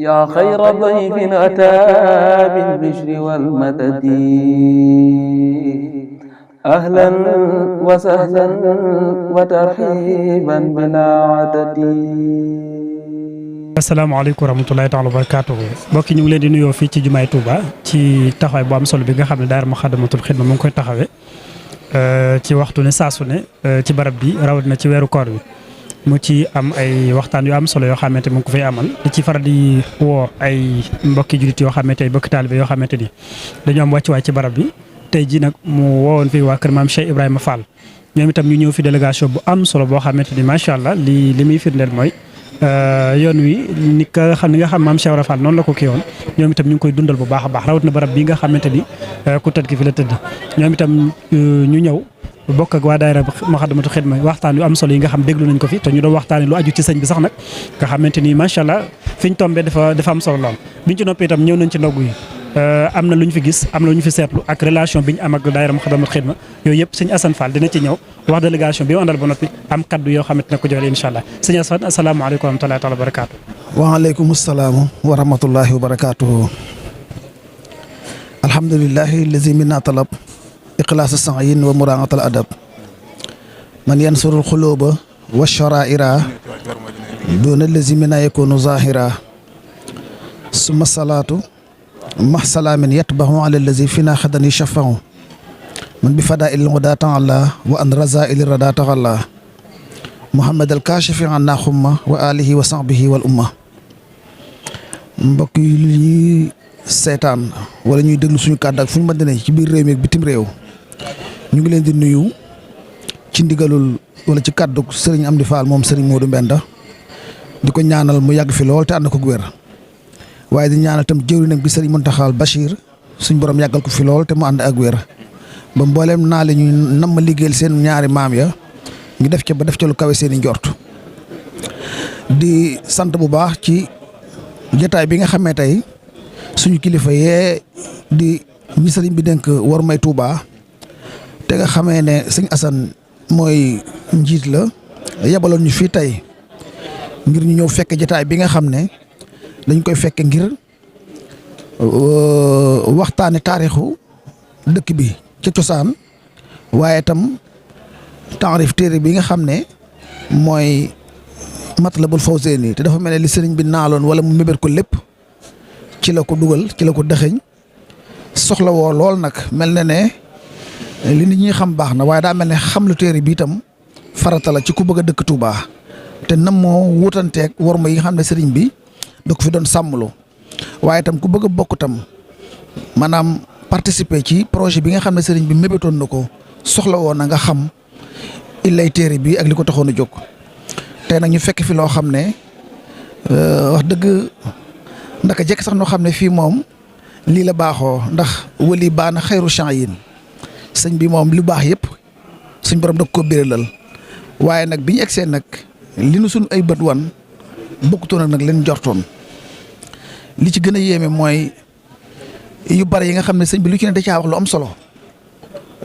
yaa xayra dayfin ataa bil bishri wal madadi ahlan wa sahlan wa tarhiiban bilaa adadi. asalaamaaleykum wa rahmatulahi taala wa barakaatuhu mbokk ñu ngi leen di nuyoo fii ci jumaay Touba ci taxawaay bu am solo bi nga xam ne daayira Moukhaddamatoul Khidma mu ngi koy taxawee ci waxtu ne saa su ne ci barab bi rawatina ci weeru koor bi mu ci am ay waxtaan yu am solo yoo xamante mu ngi ko fay amal di ci faral di woo ay mbokki jullit yoo xamante ay mbokki taalibe yoo xamante ni dañoo am wàccuwaay ci barab bi. tey jii nag mu woowoon fii waa kër maam Cheikh Ibrahima Fall ñoom itam ñu ñëw fi délégation bu am solo boo xamante ni macha allah li muy firndeel mooy yoon wi ni nga xam maam Cheikh Ibrahima Fall noonu la ko kii woon ñoom itam ñu ngi koy dundal bu baax a baax rawatina barab bii nga xamante ni ku tëdd ki fi la tëdd ñoom itam ñu ñëw bokk ak waa daayira Moukhaddamatoul Khidma waxtaan yu am solo yi nga xam déglu nañ ko fi te ñu doon waxtaanee lu aju ci sëñ bi sax nag nga xamante ni macha allah fi ñu tombé dafa am solo lool biñ ci noppee itam ñëw nañ ci ndogg yi. am na lu ñu fi gis am na lu ñu fi seetlu ak relation bi ñu am ak daayira Moukhaddamatoul Khidma yooyu yëpp sëñ Assane Fall dina ci ñëw wax délégation bi mu àndal ba noppi am kaddu yoo xamante ne ko joxe incha allah sëñ Assane asalaamaaleykum wa rahmatulahi taala wa barakaatu. waaleykum salaam wa rahmatulahi wa barakaatu. alhamdulilahi lazi minna talab iqlaas sa'yin wa muraa'atal adab man yansurul xuluba wa sharaa'ira duna lazi minna yakunu zahira summa salaatu max salaamin yatbaxu ala allazi fina xadan yashafahu man bi fadaa il huda taala wa an raza il rada taala muhammad al kashifi an naxumma wa alihi wa sahbihi wal umma mbokk yi ñuy seetaan wala ñuy déglu suñu kàddu ak fu ñu mën di ci biir réew mi ak bitim réew ñu ngi leen di nuyu ci ndigalul wala ci kàddu sëriñ Amdi Fall moom sëriñ Modou Mbenda di ko ñaanal mu yàgg fi lool te ànd ko wér waaye di ñaanal tam jëwriñam bi sëriñ Muntaxa Bachir suñ borom yàggal ko fi lool te mu ànd ak wér ba mbooleem naa la ñuy nam ma liggéeyal seen ñaari maam ya ñu def ca ba def ca lu kawe seen i njort di sant bu baax ci jotaay bi nga xamee tey suñu kilifa yee di ñi sëriñ bi dénk war may Touba te nga xamee ne sëñ Assane mooy njiit la yebaloon ñu fii tey ngir ñu ñëw fekk jotaay bi nga xam ne dañ koy fekk ngir waxtaane taarixu dëkk bi ca cosaan waaye itam taarif téere bi nga xam ne mooy Matlabul Fawzeyni te dafa mel ne li sëriñ bi naaloon wala mu mébét ko lépp ci la ko dugal ci la ko dëxëñ soxla woo lool nag mel na ne li nit ñi xam baax na waaye daa mel ne xam lu téere bi itam farata la ci ku bëgg a dëkk Touba te nam moo wutanteeg worma yi nga xam ne sëriñ bi da ko fi doon sàmmlu waaye itam ku bëgg a bokk itam maanaam participer ci projet bi nga xam ne sëriñ bi mébétoon na ko soxla woon na nga xam illay téere bi ak li ko taxoon a jóg tey nag ñu fekk fi loo xam ne wax dëgg ndaka jekk sax noo xam ne fii moom lii la baaxoo ndax wali baana xayru sha'yin sëñ bi moom lu baax yëpp suñ borom da ko béralal waaye nag bi ñu egsee nag li nu suñ ay bët wan bokkutoon nag leen jortoon li ci gën a yéeme mooy yu bari yi nga xam ne sëñ bi lu ci ne da caa wax lu am solo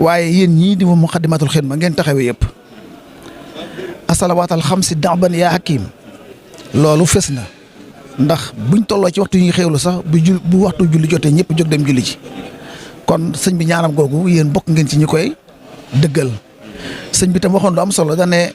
waaye yéen ñii di Moukhaddamatoul Khidma ngeen taxawee yëpp asalawaatal xamsi da'ban yaa hakim loolu fes na ndax buñ tolloo ci waxtu yi ñuy xéewlu sax bu waxtu julli jotee ñëpp jóg dem julli ci kon sëñ bi ñaanam googu yéen bokk ngeen ci ñi koy dëggal sëñ bi tam waxoon lu am solo da ne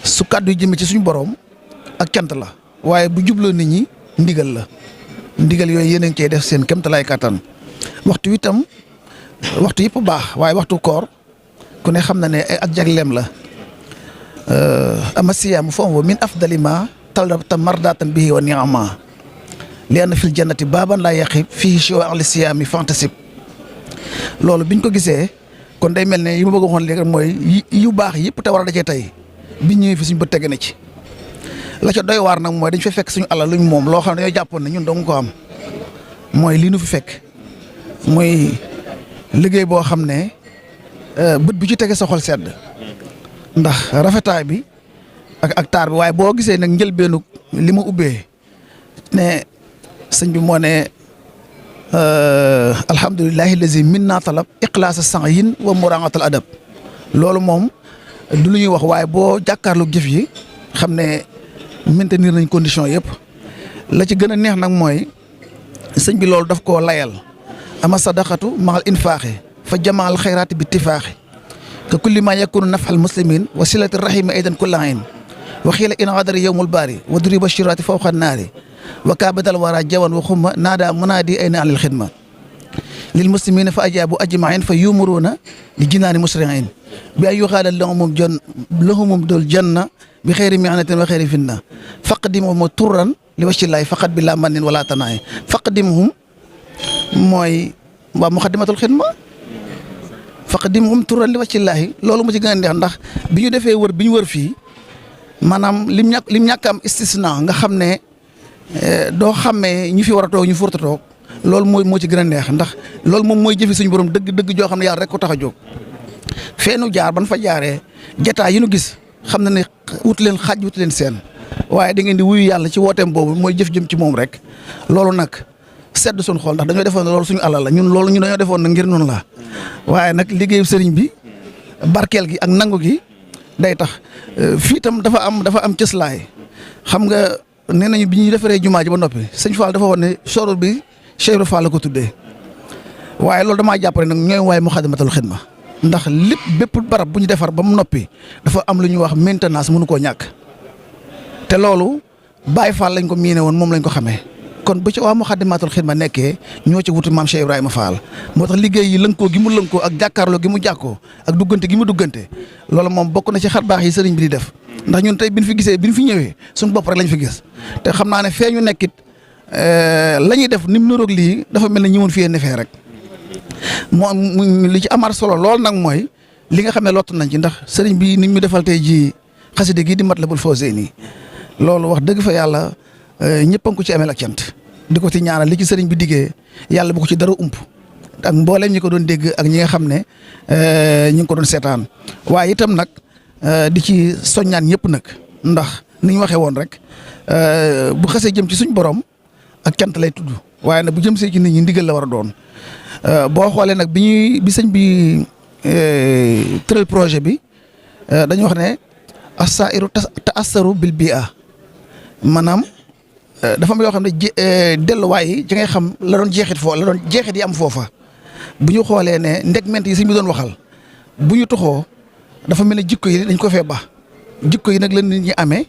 su kàddu yi jëmee ci suñu borom ak cant la waaye bu jubloo nit ñi ndigal la ndigal yooyu yéen a ngi cey def seen kéemtalaay kàttan waxtu wi tam waxtu yëpp baax waaye waxtu koor ku ne xam na ne ak jagleem la ama siyaamu fa huwa min afdali ma talabta mardatan bihi wa ni'ama li anna fil jannati baaban laa yaqib fihi shiwa ahli siyaami fantasib loolu biñ ko gisee kon day mel ne yi ma bëgg a waxoon léegi mooy yu baax yëpp te war a dajee tey biñ ñëwee fi suñu bët tege na ci la ca doy waar nag mooy dañ fa fekk suñu alal luñ moom loo xam ne dañoo jàppoon ne ñun dong ko am mooy lii nu fi fekk muy liggéey boo xam ne bët bu ci tege sa xol sedd ndax rafetaay bi ak taar bi waaye boo gisee nag njëlbeenu li ma ubbee ne sëñ bi moo ne alhamdulilahi lazi minna talab iqlaasa sa'yin wa muraa'atal adab loolu moom du lu ñuy wax waaye boo jàkkaarloo jëf yi xam ne maintenir nañ condition yëpp la ci gën a neex nag mooy sëñ bi loolu daf koo layal ama sadaqatu maal infaaxi fa jamaal xayraati bi ittifaaxi ka kulli ma yakunu nafal muslimin wa silati rahimi aidan kullahin wa xiila in gadari yowmul baari wa duriba shiraati fawqa naari wa kaabadal wara jawan wa xumma naada munaadi ayna alil xidma lil muslimina fa ajaabu ajmain fa yumuruuna li jinaani musriin bi ay yuxaala lahumum dol janna bi xeeri mihnatin wa xeeri finna faqdimhum turran li waccillahi faqat bi la mannin wala tanaay faqdimhum mooy waa muxaddimatul xidma faqdimhum turran li waccillahi loolu mu ci gën a neex ndax bi ñu defee wër bi ñu wër fii maanaam lim ñàkk am istisna nga xam ne doo xamee ñi fi war a toog ñu fi war a toog loolu moo ci gën a neex ndax loolu moom mooy jëfi suñu borom dëgg joo xam ne yàlla rek ko tax a jóg feenu jaar ban fa jaaree jotaay yi nu gis xam na ne wut leen xaaj wut leen seen waaye da ngeen di wuyu yàlla ci wooteem boobu mooy jëf jëm ci moom rek loolu nag sedd suñu xool ndax dañoo defoon loolu suñu alal la ñun loolu ñu dañoo defoon na ngir noonu la waaye nag liggéeyu sëriñ bi barkeel gi ak nangu gi day tax fii tam dafa am cëslaay xam nga nee nañu bi ñuy defaree jumaa ji ba noppi sëñ Fall dafa woon ne soror bi Cheikh Ibra Fall la ko tuddee waaye loolu damaa jàpp nag ñooy waaye Moukhaddamatoul Khidma ndax lépp bépp barab bu ñu defar ba mu noppi dafa am lu ñuy wax maintenance mënu koo ñàkk te loolu Baye Fall lañ ko miine woon moom lañ ko xamee kon bu ci waa Moukhaddamatoul Khidma nekkee ñoo ci wutu maam Cheikh Ibrahima Fall moo tax liggéey yi lënkoo gi mu lënkoo ak jàkkaarloo gi mu jàkkoo ak duggante gi mu duggante loolu moom bokk na ci xar baax yi sëriñ bi di def ndax ñun tey bi ñu fi gisee bi ñu fi ñëwee suñu bopp rek lañ fi gis te xam naa ne fee ñu nekkit la ñuy def ni mu niroog lii dafa mel ne ñi mun fiyee ne fee rek moom li ci amaat solo lool nag mooy li nga xam ne lott nañ ci ndax sëriñ bi ni ñu defal tey ji xaside gi di Matlabul Fawzeyni loolu wax dëgg fa yàlla ñëpp a ngi ko ci ameel ak cant di ko ci ñaanal li ci sëriñ bi diggee yàlla bu ko ci dara ump ak mboolem ñi ko doon dégg ak ñi nga xam ne ñi ngi ko doon seetaan waaye itam nag di ci soññaan ñëpp nag ndax ni ñu waxee woon rek bu xasee jëm ci suñ borom ak cant lay tudd waaye nag bu jëm see ci nit ñi ndigal la war a doon boo xoolee nag bi sëñ bi tëral projet bi dañu wax ne asairu ta'assaru bil bi'a maanaam dafa am yoo xam ne delluwaay yi ci ngay xam la doon jeexit yi am foofa bu ñu xoolee ne ndegment yi sëñ bi doon waxal bu ñu toxoo dafa mel ne jikko yi dañ ko fee baax jikko yi nag la nit ñi amee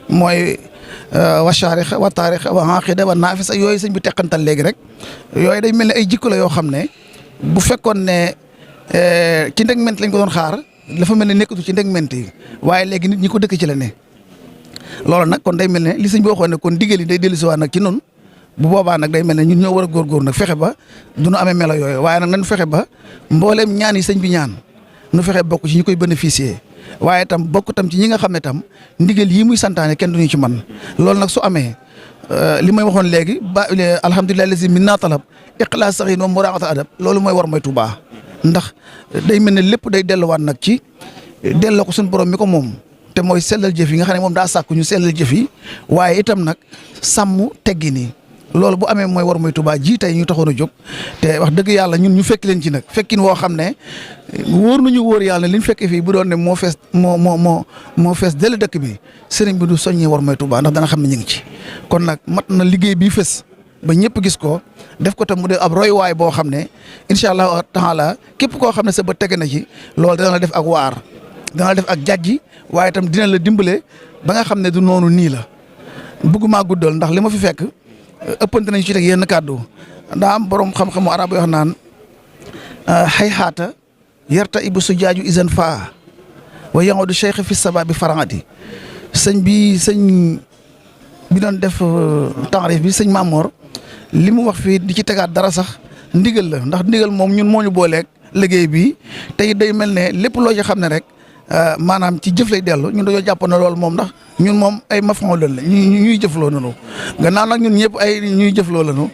mooy wa shaarix wa taarix wa aqida wa naafis ak yooyu sëñ bi teqantal léegi rek yooyu day mel ne ay jikko la yoo xam ne bu fekkoon ne ci ndegment lañ ko doon xaar dafa mel ne nekkatu ci ndegment yi waaye léegi nit ñi ko dëkk ci la ne loolu nag kon day mel ne li sëñ bi waxoon ne kon digal yi day dellusiwaat nag ci noonu bu boobaa nag day mel ne ñun ñoo war a góorgóor nag fexe ba du ñu amee melo yooyu waaye nag nañ fexe ba mbooleem ñaan yi sëñ bi ñaan nu fexe bokk ci ñi koy bénéficier waaye tam bokk tam ci ñi nga xam ne tam ndigal yi muy santaane kenn duñu ci man loolu nag su amee li may waxoon léegi ba alhamdulilah lazi min naa talab iqlaas saxin wa muraaxata adab loolu mooy war mooy Tuubaa ndax day mel ne lépp day delluwaat nag ci delloo ko suñu borom mi ko moom te mooy sellal jëf yi nga xam ne moom daa sàkku ñu sellal jëf yi waaye itam nag sàmm teggi nii loolu bu amee mooy war mooy Tuubaa ji tey ñu taxoon a jóg te wax dëgg yàlla ñun ñu fekk leen ci nag fekkin woo xam ne wóor nañu wóor yàlla li ñu fekkee fii bu doon ne moo fees dell dëkk bi sëriñ bi du soññee war mooy Tuubaa ndax dana xam ne ñu ngi ci kon nag mat na liggéey bii fës ba ñëpp gis ko def ko tam mu dee ab royuwaay boo xam ne incha allah taala képp koo xam ne sa bët tege na ci loolu dana la def ak waar dana la def ak jàjji waaye itam dina la dimbale ba nga xam ne du noonu nii la bëgguma guddal ndax li ma fi fekk ëppante nañ ci teg yenn kàddu daa am borom xam-xamu arab yoo xam naan xay xaata yarta ibu su jaaju isan faa wa yango du cheikh fi saba bi farangati sëñ bi doon def taarif bi sëñ Mamor li mu wax fii di ci tegaat dara sax ndigal la ndax ndigal moom ñun moo ñu booleeg liggéey bi tey day mel ne lépp loo ci xam ne rek maanaam ci jëf lay dellu ñun dañoo jàpp na loolu moom ndax ñun moom ay mafon la ñuy jëfloo nanu gannaaw nag ñun ñëpp ay ñuy jëfloo lanu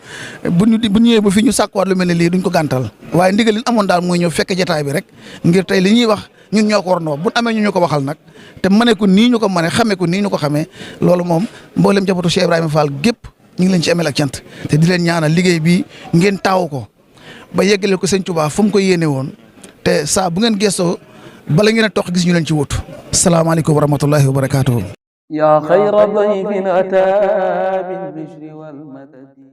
bu ñëwee ba fi ñu sàkkuwaat lu mel ne lii duñ ko gàntal waaye ndigal li amoon daal mooy ñëw fekk jotaay bi rek ngir tey li ñuy wax ñun ñoo ko war noo bu amee ñu ko waxal nag te mëne ko nii ñu ko mëne xamee ko nii ñu ko xamee loolu moom mboolem jabatu Cheikh Ibrahima Fall gépp ñu ngi leen ci amel ak cant te di leen ñaanal liggéey bi ngeen taaw ko ba yeggale ko sëñ Touba fu mu ko yéene woon te saa bu ngeen gëstoo bala ngeen a toog gis ñu leen ci wut salaamaaleykum wa rahmatullahi wa barakaatuhu yaa xayra dayfin ataa bil bishri wal madadi